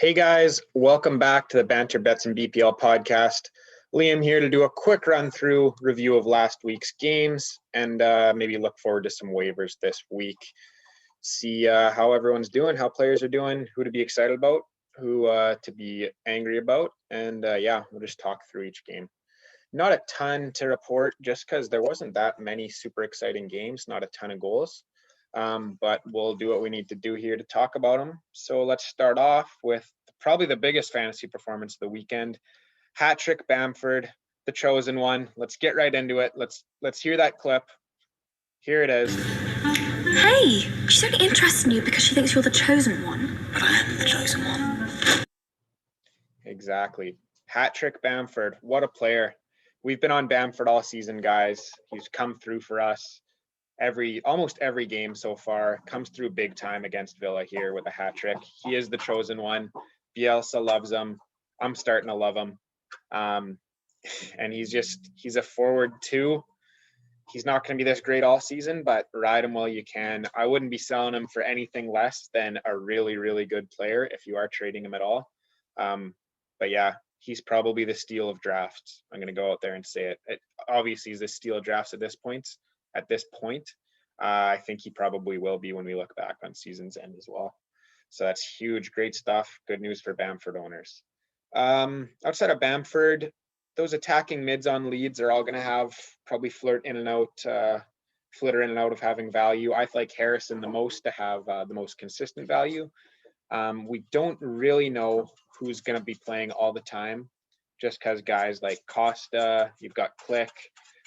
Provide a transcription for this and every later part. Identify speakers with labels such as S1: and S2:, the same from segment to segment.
S1: Hey guys, welcome back to the Banter Bets and BPL podcast. Liam here to do a quick run through review of last week's games and maybe look forward to some waivers this week. See how everyone's doing, how players are doing, who to be excited about, who to be angry about, and yeah, we'll just talk through each game. Not a ton to report just because there wasn't that many super exciting games, not a ton of goals. But we'll do what we need to do here to talk about them. So let's start off with probably the biggest fantasy performance of the weekend. Hat trick Bamford, the chosen one. Let's get right into it. Let's hear that clip. Here it is.
S2: Hey, she's only interested in you because she thinks you're the chosen one.
S3: But I am the chosen one.
S1: Exactly. Hat trick Bamford. What a player. We've been on Bamford all season, guys. He's come through for us. Almost every game so far, comes through big time against Villa here with a hat trick. He is the chosen one. Bielsa loves him. I'm starting to love him. And he's a forward too. He's not going to be this great all season, but ride him while you can. I wouldn't be selling him for anything less than a really, really good player if you are trading him at all. But yeah, he's probably the steal of drafts. I'm going to go out there and say it. Obviously, he's the steal of drafts at this point. I think he probably will be when we look back on season's end as well. So that's huge, great stuff. Good news for Bamford owners. Outside of Bamford, those attacking mids on Leeds are all going to have probably flitter in and out of having value. I like Harrison the most to have the most consistent value. We don't really know who's going to be playing all the time, just because guys like Costa, you've got Click,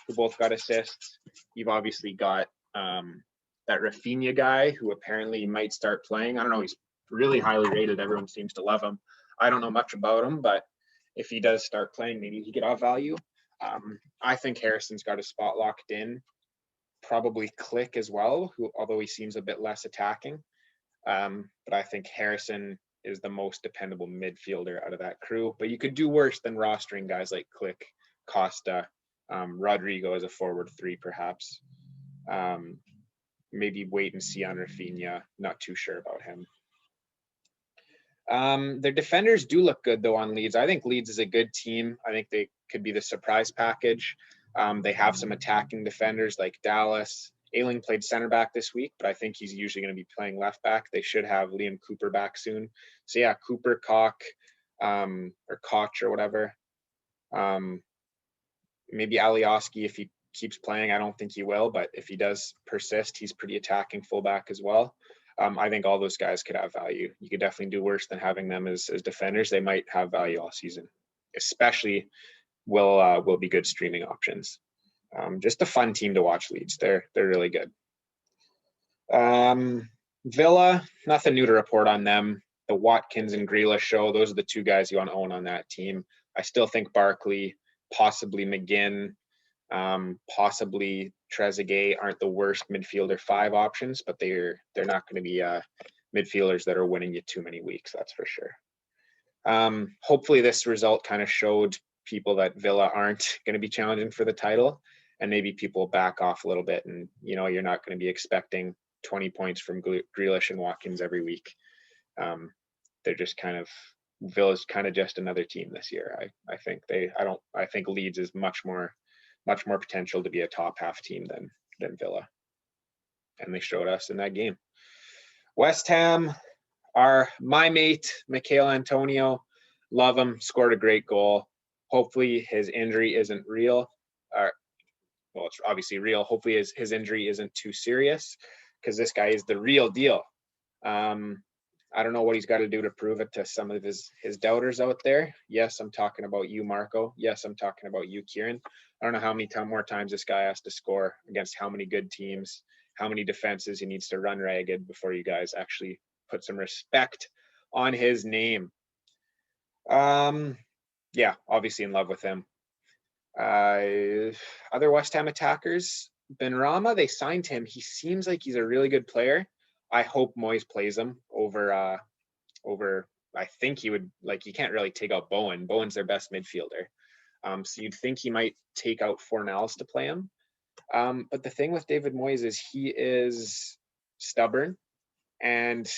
S1: who both got assists. You've obviously got that Rafinha guy who apparently might start playing. I don't know. He's really highly rated. Everyone seems to love him. I don't know much about him, but if he does start playing, maybe he could have value. I think Harrison's got a spot locked in. Probably Click as well, although he seems a bit less attacking. But I think Harrison is the most dependable midfielder out of that crew. But you could do worse than rostering guys like Click, Costa, Rodrigo as a forward 3, perhaps. Maybe wait and see on Rafinha. Not too sure about him. Their defenders do look good, though, on Leeds. I think Leeds is a good team. I think they could be the surprise package. They have some attacking defenders like Dallas. Ayling played center back this week, but I think he's usually going to be playing left back. They should have Liam Cooper back soon. So, yeah, Cooper, or Koch or whatever. Maybe Alioski if he keeps playing. I don't think he will, but if he does persist, he's pretty attacking fullback as well. I think all those guys could have value. You could definitely do worse than having them as defenders. They might have value all season, especially will be good streaming options. Just a fun team to watch. Leeds. They're really good. Villa, nothing new to report on them. The Watkins and Grealish show. Those are the two guys you want to own on that team. I still think Barkley, possibly McGinn, possibly Trezeguet aren't the worst midfielder 5 options, but they're not going to be midfielders that are winning you too many weeks. That's for sure. Hopefully this result kind of showed people that Villa aren't going to be challenging for the title, and maybe people back off a little bit, and you're not going to be expecting 20 points from Grealish and Watkins every week. They're just Villa's kind of just another team this year. I think Leeds is much more potential to be a top half team than Villa, and they showed us in that game. West Ham, my mate Michail Antonio, love him, scored a great goal. Hopefully his injury isn't real. Well, it's obviously real. Hopefully his injury isn't too serious, because this guy is the real deal. I don't know what he's got to do to prove it to some of his doubters out there. Yes, I'm talking about you, Marco. Yes, I'm talking about you, Kieran. I don't know how many more times this guy has to score against how many good teams, how many defenses he needs to run ragged before you guys actually put some respect on his name. Yeah, obviously in love with him. Other West Ham attackers, Benrahma, they signed him. He seems like he's a really good player. I hope Moyes plays him over. I think he would, you can't really take out Bowen. Bowen's their best midfielder. So you'd think he might take out Fornals to play him. But the thing with David Moyes is he is stubborn, and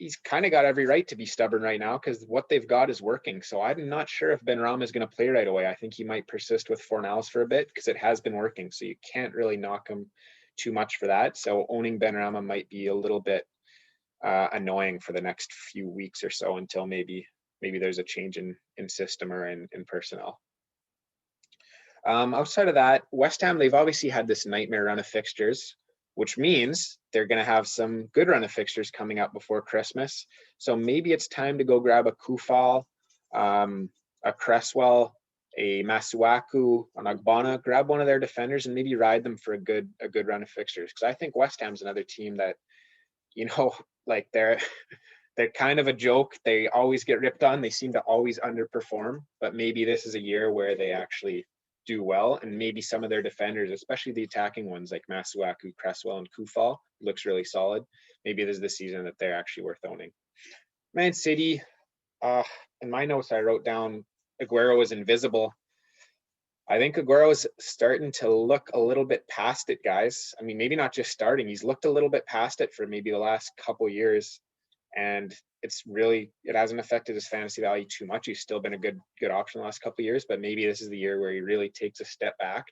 S1: he's kind of got every right to be stubborn right now because what they've got is working. So I'm not sure if Benrahma is going to play right away. I think he might persist with Fornals for a bit because it has been working. So you can't really knock him too much for that. So owning Benrahma might be a little bit annoying for the next few weeks or so until maybe there's a change in system or in personnel. Outside of that, West Ham, they've obviously had this nightmare run of fixtures, which means they're going to have some good run of fixtures coming up before Christmas. So maybe it's time to go grab a Kufal, a Cresswell, a Masuaku, an Agbana, grab one of their defenders and maybe ride them for a good run of fixtures. Because I think West Ham's another team that, you know, like they're kind of a joke. They always get ripped on. They seem to always underperform, but maybe this is a year where they actually do well, and maybe some of their defenders, especially the attacking ones like Masuaku, Cresswell, and Kufal, looks really solid. Maybe this is the season that they're actually worth owning. Man City, in my notes I wrote down Aguero is invisible. I think Aguero is starting to look a little bit past it, guys. I mean, maybe not just starting. He's looked a little bit past it for maybe the last couple years, and it hasn't affected his fantasy value too much. He's still been a good option the last couple of years, but maybe this is the year where he really takes a step back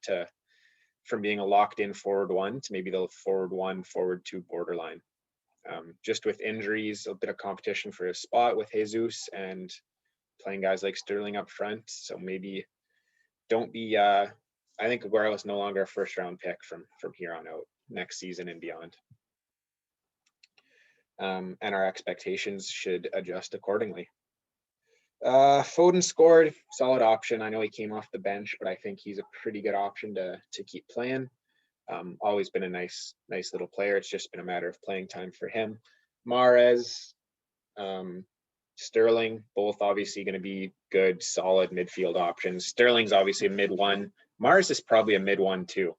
S1: from being a locked in forward one to maybe the forward one, forward two borderline. Just with injuries, a bit of competition for his spot with Jesus and playing guys like Sterling up front. So maybe I think Aguero is no longer a first round pick from here on out next season and beyond. And our expectations should adjust accordingly. Foden scored, solid option. I know he came off the bench, but I think he's a pretty good option to keep playing. Always been a nice little player. It's just been a matter of playing time for him. Mahrez, Sterling, both obviously going to be good, solid midfield options. Sterling's obviously a mid one. Mahrez is probably a mid one too.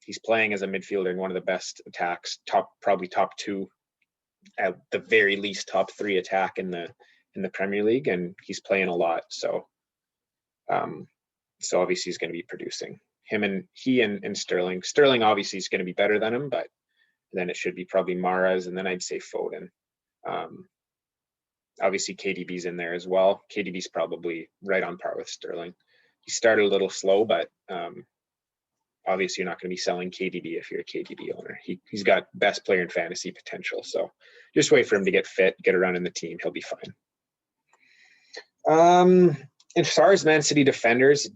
S1: He's playing as a midfielder in one of the best attacks, probably top two, at the very least top three attack in the Premier League, and he's playing a lot. So obviously he's going to be producing. He and Sterling. Sterling obviously is going to be better than him, but then it should be probably Mahrez, and then I'd say Foden. Obviously KDB's in there as well. KDB's probably right on par with Sterling. He started a little slow, but obviously you're not going to be selling KDB if you're a KDB owner. He's got best player in fantasy potential. So just wait for him to get fit, get around in the team. He'll be fine. As far as Man City defenders,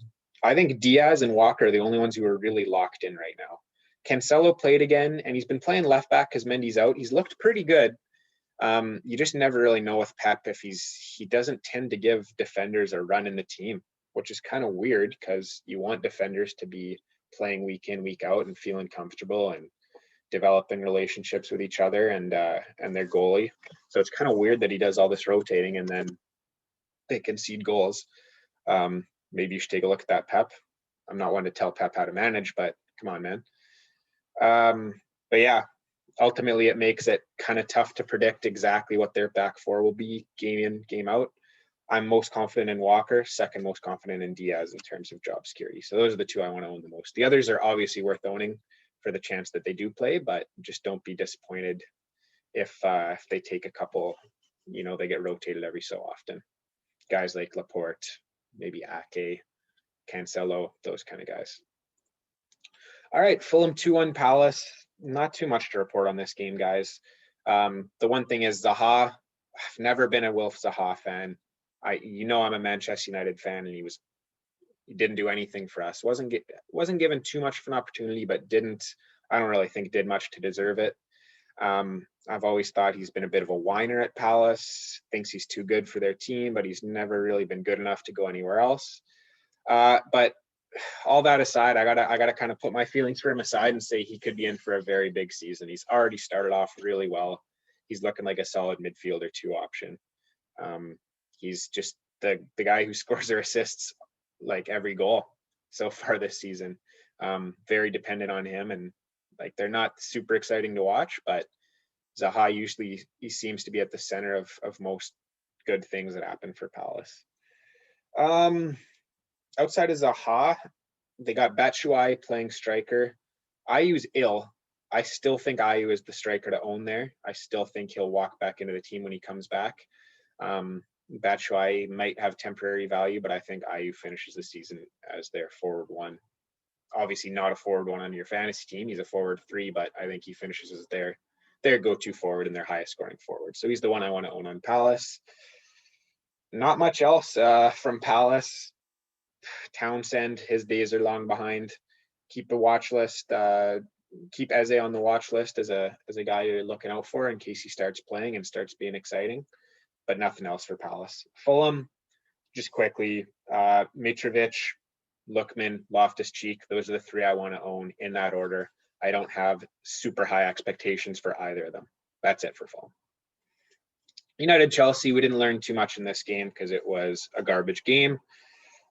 S1: I think Diaz and Walker are the only ones who are really locked in right now. Cancelo played again, and he's been playing left back because Mendy's out. He's looked pretty good. You just never really know with Pep if he doesn't tend to give defenders a run in the team, which is kind of weird because you want defenders to be playing week in, week out and feeling comfortable and developing relationships with each other and their goalie. So it's kind of weird that he does all this rotating and then they concede goals. Maybe you should take a look at that, Pep. I'm not one to tell Pep how to manage, but come on, man. But yeah, ultimately it makes it kind of tough to predict exactly what their back four will be game in, game out. I'm most confident in Walker, second most confident in Diaz in terms of job security. So those are the two I want to own the most. The others are obviously worth owning for the chance that they do play, but just don't be disappointed if they take a couple, they get rotated every so often. Guys like Laporte, maybe Ake, Cancelo, those kind of guys. All right, Fulham 2-1 Palace. Not too much to report on this game, guys. The one thing is Zaha. I've never been a Wilf Zaha fan. I'm a Manchester United fan, and he didn't do anything for us. Wasn't given too much of an opportunity, but I don't really think did much to deserve it. I've always thought he's been a bit of a whiner at Palace, thinks he's too good for their team, but he's never really been good enough to go anywhere else. But all that aside, I gotta kind of put my feelings for him aside and say he could be in for a very big season. He's already started off really well. He's looking like a solid midfielder 2 option. He's just the guy who scores or assists like every goal so far this season. Very dependent on him, and like they're not super exciting to watch, but Zaha usually he seems to be at the center of most good things that happen for Palace. Outside of Zaha, they got Batshuayi playing striker. I use Il I still think Ayew is the striker to own there. I still think he'll walk back into the team when he comes back. Batshuayi might have temporary value, but I think Ayew finishes the season as their forward one. Obviously not a forward one on your fantasy team. He's a forward 3, but I think he finishes as their go-to forward and their highest scoring forward. So he's the one I want to own on Palace. Not much else from Palace. Townsend, his days are long behind. Keep the watch list. Keep Eze on the watch list as a guy you're looking out for in case he starts playing and starts being exciting. But nothing else for Palace. Fulham, just quickly, Mitrovic, Lookman, Loftus-Cheek. Those are the 3 I want to own in that order. I don't have super high expectations for either of them. That's it for Fulham. United Chelsea, we didn't learn too much in this game because it was a garbage game.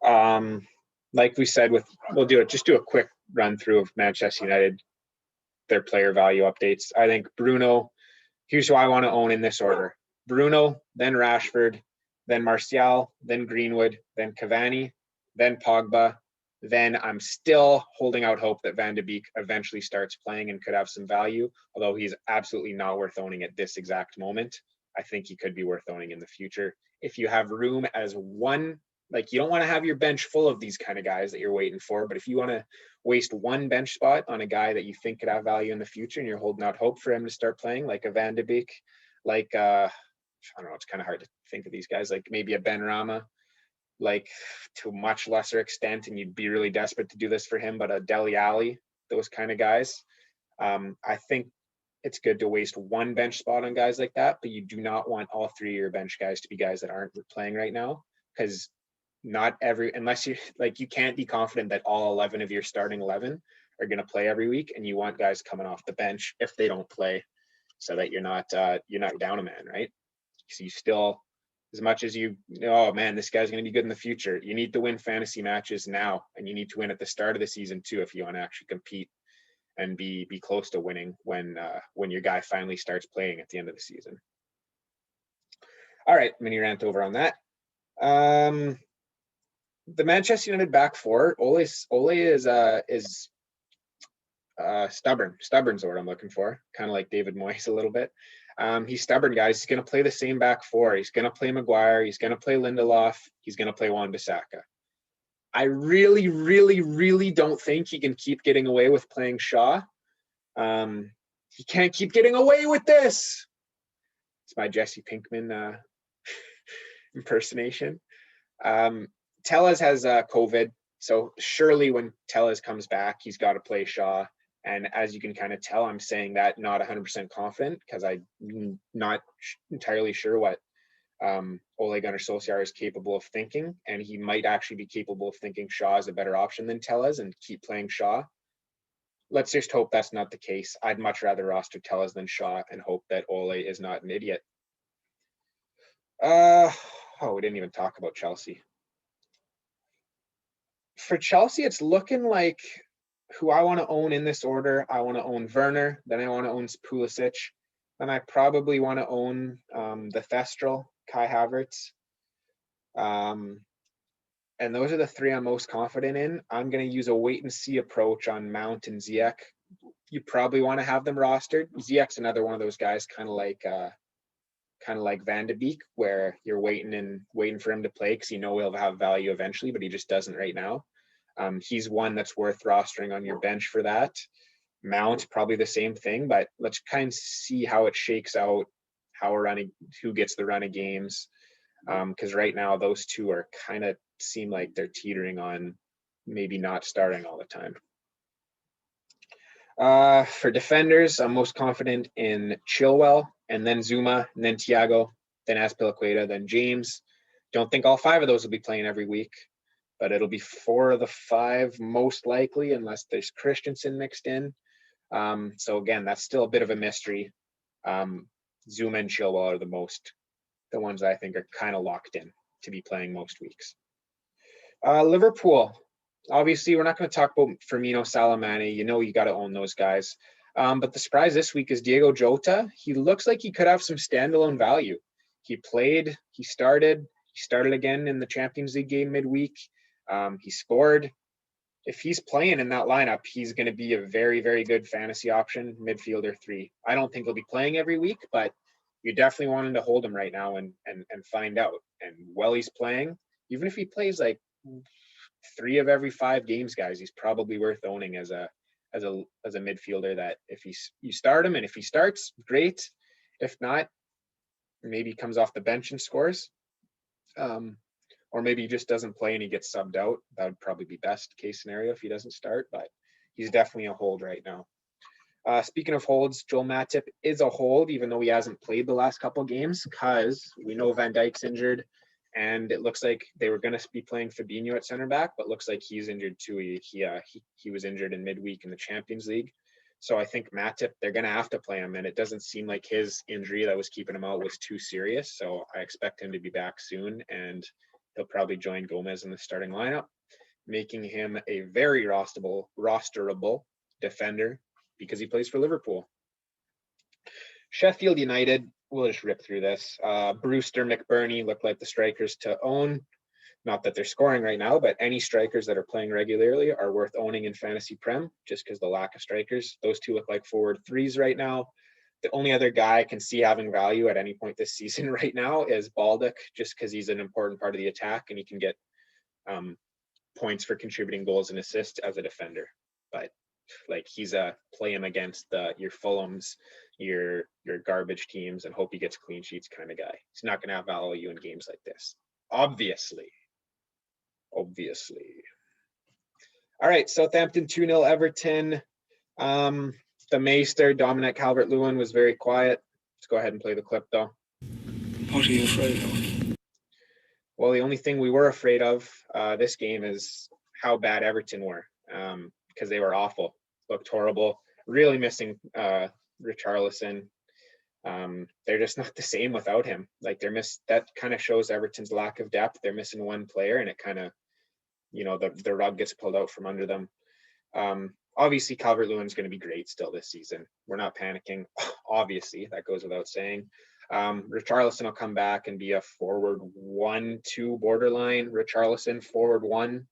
S1: Like we said, we'll do a quick run through of Manchester United, their player value updates. I think Bruno, here's who I want to own in this order. Bruno, then Rashford, then Martial, then Greenwood, then Cavani, then Pogba. Then I'm still holding out hope that Van de Beek eventually starts playing and could have some value, although he's absolutely not worth owning at this exact moment. I think he could be worth owning in the future. If you have room as one, like you don't want to have your bench full of these kind of guys that you're waiting for, but if you want to waste one bench spot on a guy that you think could have value in the future and you're holding out hope for him to start playing, like a Van de Beek, like I don't know, it's kind of hard to think of these guys, like maybe a Ben Rama, like to a much lesser extent, and you'd be really desperate to do this for him, but a Dele Alli, those kind of guys. I think it's good to waste one bench spot on guys like that, but you do not want all 3 of your bench guys to be guys that aren't playing right now, because unless you like, you can't be confident that all 11 of your starting 11 are going to play every week, and you want guys coming off the bench if they don't play, so that you're not down a man, right? So you still, as much as oh man, this guy's going to be good in the future, you need to win fantasy matches now, and you need to win at the start of the season too if you want to actually compete and be close to winning when your guy finally starts playing at the end of the season. All right, mini rant over on that. The Manchester United back 4, Ole is stubborn. Stubborn's the word I'm looking for. Kind of like David Moyes a little bit. He's stubborn, guys. He's going to play the same back 4. He's going to play Maguire. He's going to play Lindelof. He's going to play Wan-Bissaka. I really, really, really don't think he can keep getting away with playing Shaw. He can't keep getting away with this. It's my Jesse Pinkman impersonation. Tellez has COVID, so surely when Tellez comes back, he's got to play Shaw. And as you can kind of tell, I'm saying that not 100% confident, because I'm not entirely sure what Ole Gunnar Solskjaer is capable of thinking, and he might actually be capable of thinking Shaw is a better option than Tellez and keep playing Shaw. Let's just hope that's not the case. I'd much rather roster Tellez than Shaw and hope that Ole is not an idiot. We didn't even talk about Chelsea. For Chelsea, it's looking like who I want to own in this order. I want to own Werner, then I want to own Pulisic, then I probably want to own the Thestral, Kai Havertz. And those are the 3 I'm most confident in. I'm going to use a wait and see approach on Mount and Ziyech. You probably want to have them rostered. Ziyech's another one of those guys, kind of like Van de Beek, where you're waiting for him to play because you know he'll have value eventually, but he just doesn't right now. He's one that's worth rostering on your bench for that. Mount, probably the same thing, but let's kind of see how it shakes out, who gets the run of games. Because right now those 2 are kind of seem like they're teetering on maybe not starting all the time. For defenders, I'm most confident in Chilwell, and then Zuma, and then Thiago, then Azpilicueta, then James. Don't think all 5 of those will be playing every week, but it'll be 4 of the 5 most likely, unless there's Christensen mixed in. So again, that's still a bit of a mystery. Zuma and Chilwell are the ones I think are kind of locked in to be playing most weeks. Liverpool, obviously we're not going to talk about Firmino, Salah, Mane. You got to own those guys. But the surprise this week is Diego Jota. He looks like he could have some standalone value. He started again in the Champions League game midweek. He scored. if he's playing in that lineup, he's going to be a very, very good fantasy option, midfielder 3. I don't think he'll be playing every week, but you definitely want him to hold him right now and find out. And while he's playing, even if he plays like 3 of every 5 games, guys, he's probably worth owning as a midfielder. That if you start him, and if he starts, great. If not, maybe he comes off the bench and scores. Or maybe he just doesn't play and he gets subbed out. That would probably be best case scenario if he doesn't start, but he's definitely a hold right now. Speaking of holds, Joel Matip is a hold, even though he hasn't played the last couple games, because we know Van Dijk's injured, and it looks like they were going to be playing Fabinho at center back, but looks like he's injured too. He was injured in midweek in the Champions League. So I think Matip, they're going to have to play him, and it doesn't seem like his injury that was keeping him out was too serious. So I expect him to be back soon, and he'll probably join Gomez in the starting lineup, making him a very rosterable defender because he plays for Liverpool. Sheffield United, we'll just rip through this. Brewster, McBurney look like the strikers to own. Not that they're scoring right now, but any strikers that are playing regularly are worth owning in Fantasy Prem, just because the lack of strikers. Those two look like forward 3s right now. The only other guy I can see having value at any point this season right now is Baldock, just because he's an important part of the attack and he can get points for contributing goals and assists as a defender. But like, he's a play him against your Fulhams, your garbage teams, and hope he gets clean sheets kind of guy. He's not going to have value in games like this, obviously. All right, Southampton 2-0 Everton. The Maester, Dominic Calvert-Lewin, was very quiet. Let's go ahead and play the clip, though.
S3: What are you afraid of?
S1: Well, the only thing we were afraid of this game is how bad Everton were, because they were awful, looked horrible, really missing Richarlison. They're just not the same without him. Like, that kind of shows Everton's lack of depth. They're missing one player, and it kind of, the rug gets pulled out from under them. Obviously, Calvert-Lewin's going to be great still this season. We're not panicking. Obviously, that goes without saying. Richarlison will come back and be a forward 1-2 borderline. Richarlison forward 1.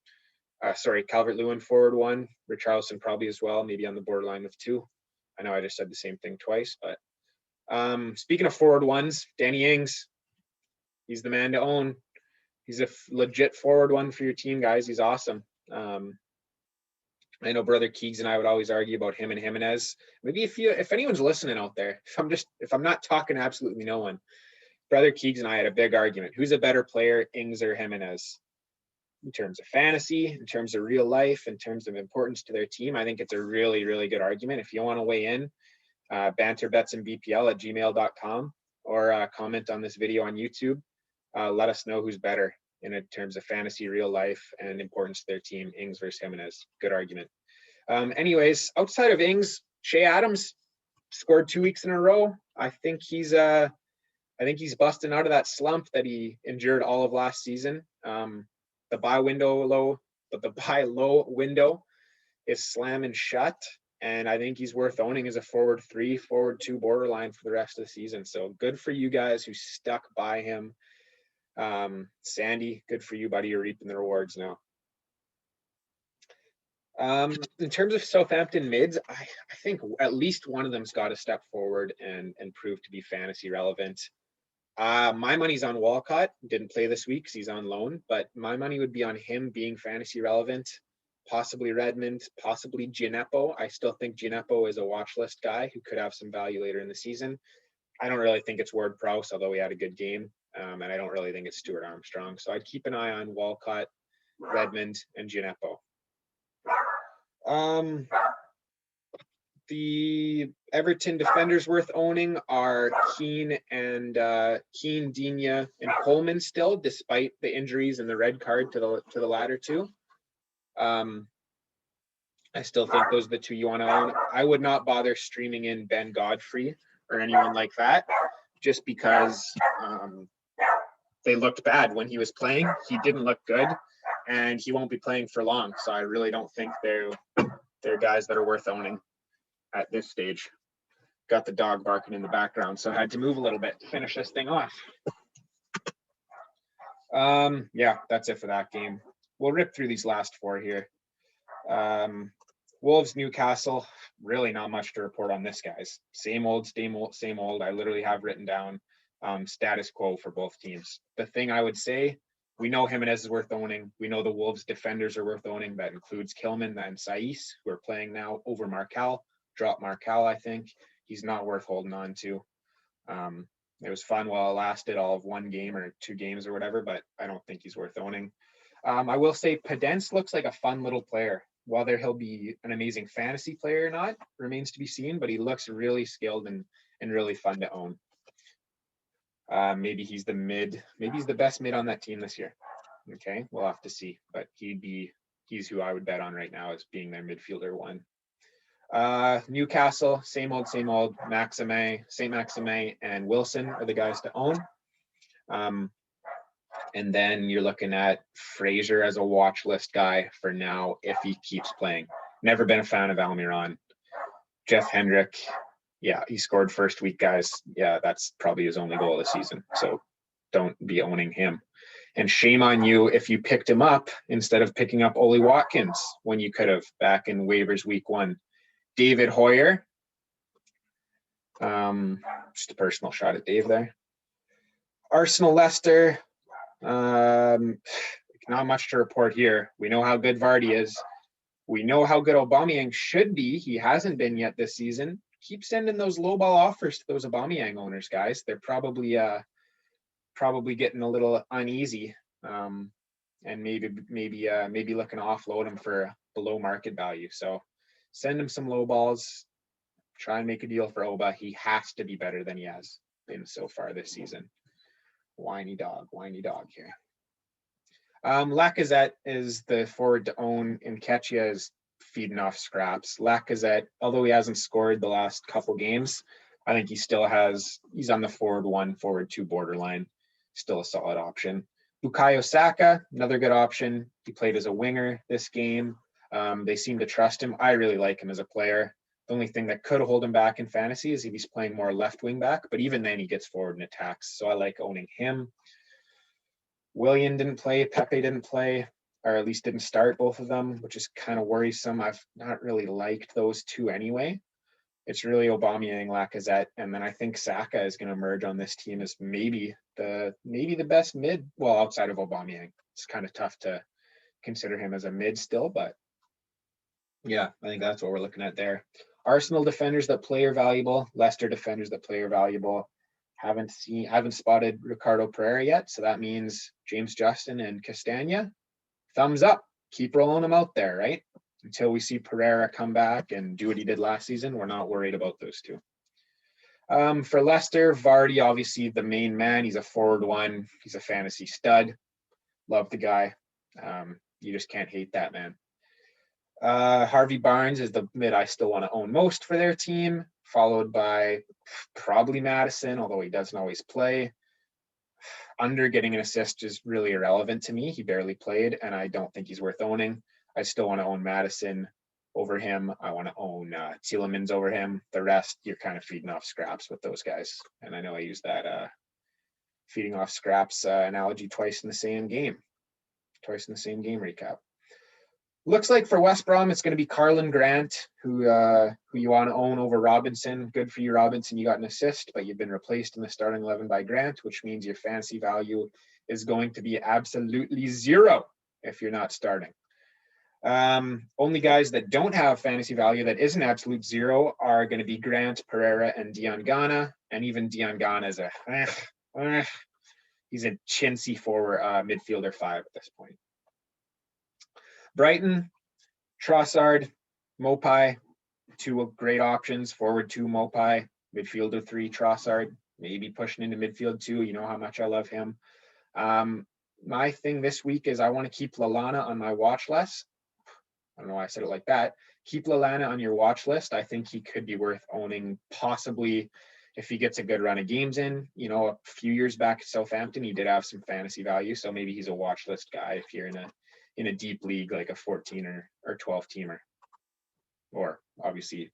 S1: Calvert-Lewin forward 1. Richarlison probably as well, maybe on the borderline of 2. I know I just said the same thing twice, but speaking of forward 1s, Danny Ings, he's the man to own. He's a legit forward 1 for your team, guys. He's awesome. I know brother Keegs and I would always argue about him and Jimenez. Maybe if anyone's listening out there, if I'm not talking to absolutely no one, brother Keegs and I had a big argument. Who's a better player, Ings or Jimenez? In terms of fantasy, in terms of real life, in terms of importance to their team, I think it's a really, really good argument. If you want to weigh in, banterbetsandbpl@gmail.com, or comment on this video on YouTube. Let us know who's better in terms of fantasy, real life, and importance to their team, Ings versus Jimenez. Good argument. Anyways, outside of Ings, Shea Adams scored 2 weeks in a row. I think he's busting out of that slump that he endured all of last season. The buy low window is slamming shut, and I think he's worth owning as a forward 3, forward 2 borderline for the rest of the season. So good for you guys who stuck by him. Sandy, good for you, buddy. You're reaping the rewards now. In terms of Southampton mids, I think at least one of them's got to step forward and prove to be fantasy relevant. My money's on Walcott. Didn't play this week because he's on loan, but my money would be on him being fantasy relevant. Possibly Redmond, possibly Gineppo. I still think Gineppo is a watch list guy who could have some value later in the season. I don't really think it's Ward-Prowse, although he had a good game. And I don't really think it's Stuart Armstrong. So I'd keep an eye on Walcott, Redmond, and Gineppo. The Everton defenders worth owning are Keane, Digne, and Coleman still, despite the injuries and the red card to the latter two. I still think those are the two you want to own. I would not bother streaming in Ben Godfrey or anyone like that, just because they looked bad when he was playing. He didn't look good, and he won't be playing for long. So I really don't think they're guys that are worth owning at this stage. Got the dog barking in the background, so I had to move a little bit to finish this thing off. Yeah, that's it for that game. We'll rip through these last 4 here. Wolves, Newcastle, really not much to report on this, guys. Same old, same old, same old. I literally have written down status quo for both teams. The thing I would say, we know Jimenez is worth owning. We know the Wolves defenders are worth owning. That includes Kilman and Saiss, who are playing now over Marcal. Drop Marcal, I think. He's not worth holding on to. It was fun while it lasted, all of one game or 2 games or whatever, but I don't think he's worth owning. I will say Pedence looks like a fun little player. Whether he'll be an amazing fantasy player or not remains to be seen, but he looks really skilled and really fun to own. Maybe he's the mid, maybe he's the best mid on that team this year. Okay, we'll have to see, but he's who I would bet on right now as being their midfielder 1. Newcastle, same old, Maxime, St. Maxime and Wilson are the guys to own. And then you're looking at Fraser as a watch list guy for now if he keeps playing. Never been a fan of Almiron. Jeff Hendrick, yeah, he scored first week, guys. Yeah, that's probably his only goal this season. So don't be owning him. And shame on you if you picked him up instead of picking up Oli Watkins when you could have back in waivers week 1. David Hoyer. Just a personal shot at Dave there. Arsenal, Leicester. Not much to report here. We know how good Vardy is. We know how good Aubameyang should be. He hasn't been yet this season. Keep sending those low ball offers to those Aubameyang owners, guys. They're probably getting a little uneasy, and maybe looking to offload him for below market value. So send him some low balls. Try and make a deal for Oba. He has to be better than he has been so far this season. Whiny dog here. Lacazette is the forward to own, and Nketiah is feeding off scraps. Lacazette, although he hasn't scored the last couple games, I think he's on the forward 1, forward 2 borderline. Still a solid option. Bukayo Saka, another good option. He played as a winger this game. They seem to trust him. I really like him as a player. The only thing that could hold him back in fantasy is if he's playing more left wing back, but even then he gets forward and attacks. So I like owning him. Willian didn't play, Pepe didn't play, or at least didn't start both of them, which is kind of worrisome. I've not really liked those 2 anyway. It's really Aubameyang, Lacazette, and then I think Saka is going to emerge on this team as maybe the best mid. Well, outside of Aubameyang, it's kind of tough to consider him as a mid still, but yeah, I think that's what we're looking at there. Arsenal defenders that play are valuable. Leicester defenders that play are valuable. Haven't spotted Ricardo Pereira yet, so that means James Justin and Castagna. Thumbs up. Keep rolling them out there, right? Until we see Pereira come back and do what he did last season, we're not worried about those 2. For Leicester, Vardy, obviously the main man. He's a forward 1. He's a fantasy stud. Love the guy. You just can't hate that man. Harvey Barnes is the mid I still want to own most for their team, followed by probably Madison, although he doesn't always play. Under getting an assist is really irrelevant to me. He barely played, and I don't think he's worth owning. I still want to own Madison over him. I want to own Tielemans over him. The rest, you're kind of feeding off scraps with those guys. And I know I used that feeding off scraps analogy twice in the same game recap. Looks like for West Brom, it's going to be Carlin Grant, who you want to own over Robinson. Good for you, Robinson. You got an assist, but you've been replaced in the starting 11 by Grant, which means your fantasy value is going to be absolutely 0 if you're not starting. Only guys that don't have fantasy value that isn't absolute 0 are going to be Grant, Pereira, and Diangana. And even Diangana is he's a chintzy forward midfielder 5 at this point. Brighton, Trossard, Mopai, 2 great options. Forward 2, Mopai. Midfielder 3, Trossard. Maybe pushing into midfield 2. You know how much I love him. My thing this week is I want to keep Lallana on my watch list. I don't know why I said it like that. Keep Lallana on your watch list. I think he could be worth owning, possibly if he gets a good run of games in. You know, a few years back at Southampton, he did have some fantasy value, so maybe he's a watch list guy if you're in a deep league like a 14 or 12 teamer, or obviously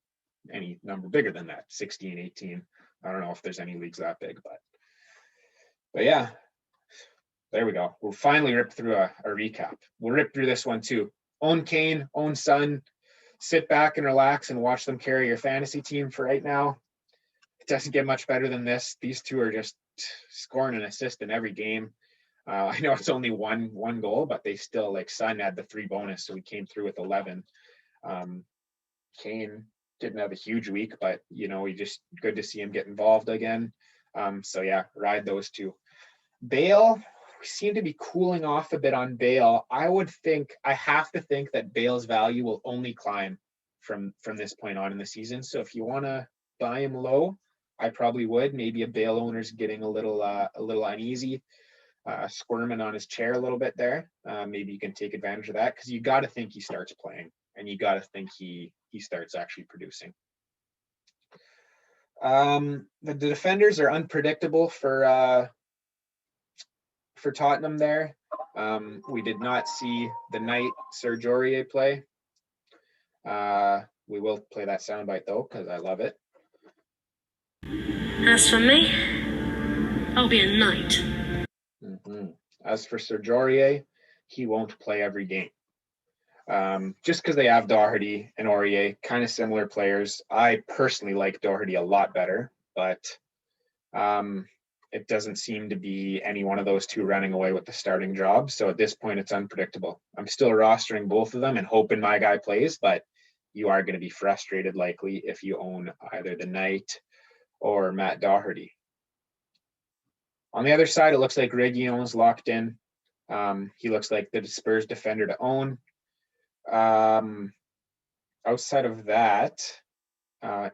S1: any number bigger than that, 16, 18. I don't know if there's any leagues that big, but yeah, there we go. We'll finally rip through a recap. We'll rip through this one too. own Kane, own Son, sit back and relax and watch them carry your fantasy team for right now. It doesn't get much better than this. These two are just scoring an assist in every game. I know it's only one goal, but they still, like, Son had the 3 bonus, so he came through with 11. Kane didn't have a huge week, but we just good to see him get involved again. So yeah, ride those two. Bale, we seem to be cooling off a bit on Bale. I have to think that Bale's value will only climb from this point on in the season. So if you want to buy him low, I probably would. Maybe a Bale owner's getting a little uneasy, squirming on his chair a little bit there. Maybe you can take advantage of that, because you got to think he starts playing, and you got to think he starts actually producing. The defenders are unpredictable for Tottenham there. We did not see the night Serge Aurier play. We will play that soundbite though, because I love it.
S2: As for me, I'll be a knight.
S1: As for Serge Aurier, he won't play every game. Just because they have Doherty and Aurier, kind of similar players. I personally like Doherty a lot better, but it doesn't seem to be any one of those two running away with the starting job. So at this point, it's unpredictable. I'm still rostering both of them and hoping my guy plays, but you are going to be frustrated likely if you own either the Knight or Matt Doherty. On the other side, it looks like Reguilon's locked in. He looks like the Spurs defender to own. Outside of that,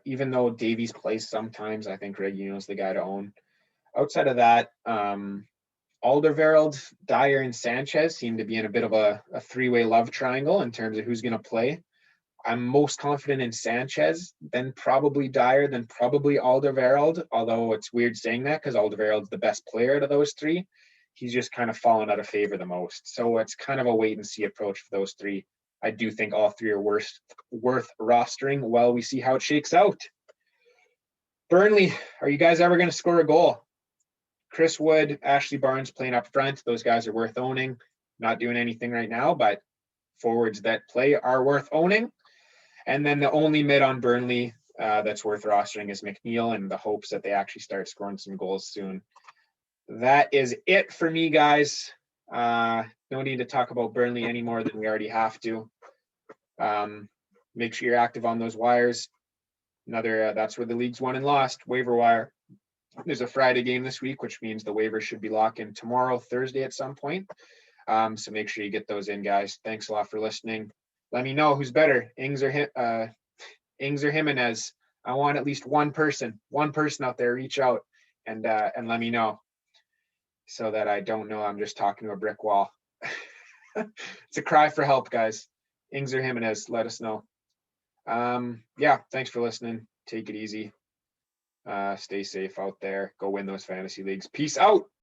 S1: even though Davies plays sometimes, I think Reguilon's the guy to own. Outside of that, Alderweireld, Dyer, and Sanchez seem to be in a bit of a three-way love triangle in terms of who's going to play. I'm most confident in Sanchez, then probably Dyer, then probably Alderweireld, although it's weird saying that because Alderweireld's the best player out of those three. He's just kind of fallen out of favor the most. So it's kind of a wait-and-see approach for those three. I do think all three are worth rostering while we see how it shakes out. Burnley, are you guys ever going to score a goal? Chris Wood, Ashley Barnes playing up front. Those guys are worth owning. Not doing anything right now, but forwards that play are worth owning. And then the only mid on Burnley that's worth rostering is McNeil, in the hopes that they actually start scoring some goals soon. That is it for me, guys. No need to talk about Burnley any more than we already have to. Make sure you're active on those wires. That's where the league's won and lost. Waiver wire. There's a Friday game this week, which means the waivers should be locked in tomorrow, Thursday at some point. So make sure you get those in, guys. Thanks a lot for listening. Let me know who's better, Ings or Jimenez. I want at least one person out there reach out and let me know, so that I don't know I'm just talking to a brick wall. It's a cry for help, guys. Ings or Jimenez, let us know. Yeah, thanks for listening. Take it easy. Stay safe out there. Go win those fantasy leagues. Peace out.